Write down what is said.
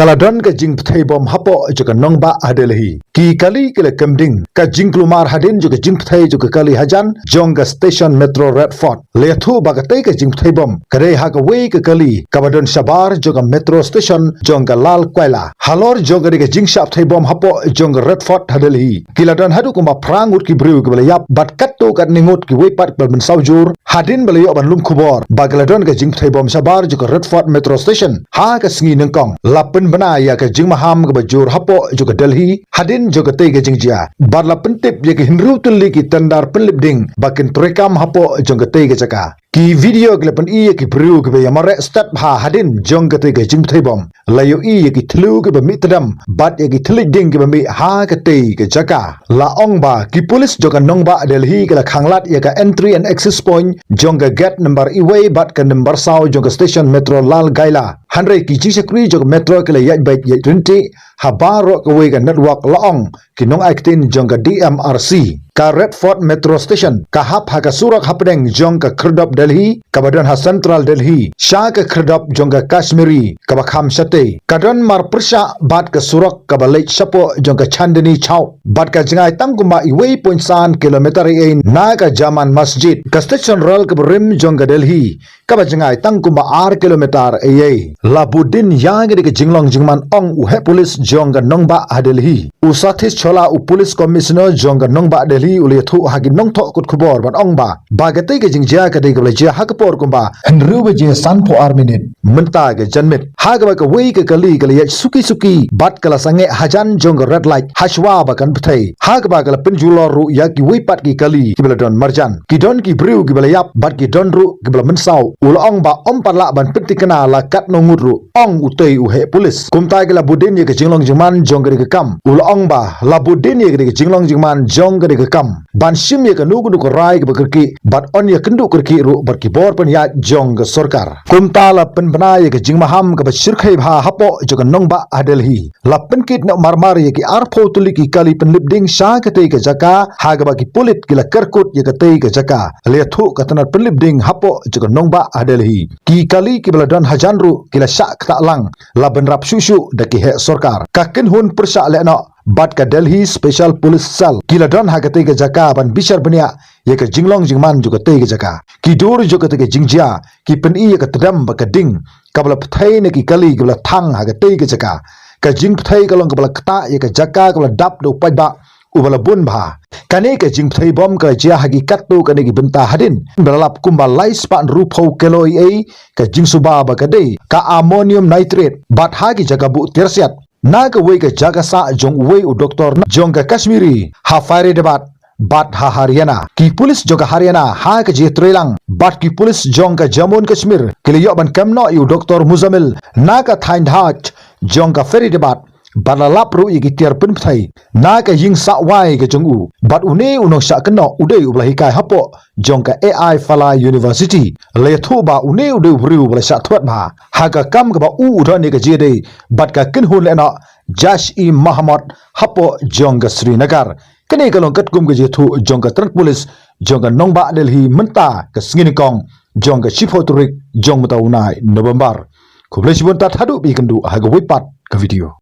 Kaladon ka jing pthai bom hapo joka nongba adelhi ki kali kele kemding ka jing klumar hadin joka jing pthai joka kali hajan jonga station metro Redford lethu bagatai ka jing pthai bom kare ha ka wei ka kali kabadon shabar joka metro station jonga lal kwaila halor jonga ka jing shap thai bom hapo jonga Redford hadelhi kiladon hadu kuma prang ut ki briu ki bala yap bat katto kat ningut ki wei pat bal ben saujur hadin bala yo ban lum khubor bagaladon ka jing pthai bom shabar joka Redford metro station ha ka sngi nengkong lapin bana ya ka jing maham ka bajur hapo joka Delhi hadin joka tei ka jingjia barla pentip ya ka hinru tulli ki tandar penlibding bakin trekam hapo joka tei ka jaka ki video glepan i ki briu ke ya mare step ha hadin jong ka tei ka jing thai bom layo i ki thlu ke ba mitadam bat ya ki thlik ding ke ba mi ha ka tei ka jaka la ong ba ki police joka nongba Delhi ka la khanglat ya ka entry and access point jong ka gate number i way bat ka number saw jong ka station metro lal gaila hanre ki ji sekri joka metro ke la ya bai ya rinti ha baro ka we ka network la ong ki nong actin jong ka DMRC ka Redford metro station ka hap ha ka surak hapdeng jong ka khrdop Delhi ka badon ha central Delhi sha ka khrdop jong ka Kashmiri ka ba kham sate ka don mar persha bat ka surak ka ba leit sapo jong ka Chandni chau bat ka jingai tangkuma i wei point san kilometer e na ka Jaman masjid ka station roll ka rim jong ka Delhi ka ba jingai tangkuma ar kilometer e labudin yang ka jinglong jingman ong u he police jong ka nongba Delhi u sathis chola u police commissioner jong ka nongba Delhi uli thu hagi nong tho kut khubor ban ong ba bagate ke jingja ka de ka je hakapor kumba enru be je san pho ar minute menta ke janmit haga ka wei ka kali kali suki bat kala sange hajan jong red light hashwa ba kan pthai haga ba kala pinjulor ru ya ki wei pat ki kali ki bela don marjan ki don ki briu ki bela yap bat ki don ru ki bela mensau ul ong ba om parla ban pitikana la kat no ngudru ong utei u he police kumta ke la budin ye ke jinglong jingman jong ke kam ul ong ba la budin ye ke jinglong jingman jong ke kam ban shim ye ka nugu ko rai ke bakrki bat on ye kendu kurki ru barki bor pen ya jong ke sarkar kumta la pen bana ye ke jingmaham ke bashir khai bha hapo joka nongba Delhi la pen kit na marmar ye ki arpho tuli ki kali pen libding sha ke tei ke jaka ha ga ba ki pulit ki la karkut ye ke tei ke jaka le thu ka tanar pen libding hapo joka nongba Delhi ki kali ki bala don hajan ru ki la sha ka lang la ben rap shushu de ki he sarkar ka ken hun persha le no bat ka Delhi special police cell kiladon hagate ke jaka ban bishar bania ye ka jinglong jingman juga te ke jaka ki dur juga te ke jingjia ki pen i ye ka tadam ba ka ding kabla pthai ne ki kali kabla thang hagate ke jaka ka jing pthai kalong kabla kta ye ka jaka kabla dap do pai ba ubala bun bha kane ka jing pthai bom ka jia hagi katto kane ki benta hadin belalap kumba lai span ru phau keloi e ka jing suba ba ka dei ka ammonium nitrate bat hagi jaka bu tersiat na ka wei ka jaga sa jong wei u doctor na jong ka Kashmiri ha fire debat bat ha Haryana ki police joga Haryana ha ka je trelang bat ki police jong ka Jammu Kashmir kile yo ban kamno yu doctor Muzamil na ka Thaindhat jong ka ferry debat balalap ru i tiar pen pthai na ka ying sa wai ka jong u bat une unong sha kno udei u blahi kai hapo jong ka AI Fala University le thu ba une udei bru bla sha thwat ba ha ka kam ka ba u udhan ne ka je dei bat ka kin hun le na Jash e Muhammad hapo jong ka Srinagar kane kalong kat kum ka je thu jong ka Trans Police jong ka nongba Delhi menta ka sngin kong jong ka Chifoturik jong mata unai November kuble sibon ta thadu bi kandu ha ga wipat ka video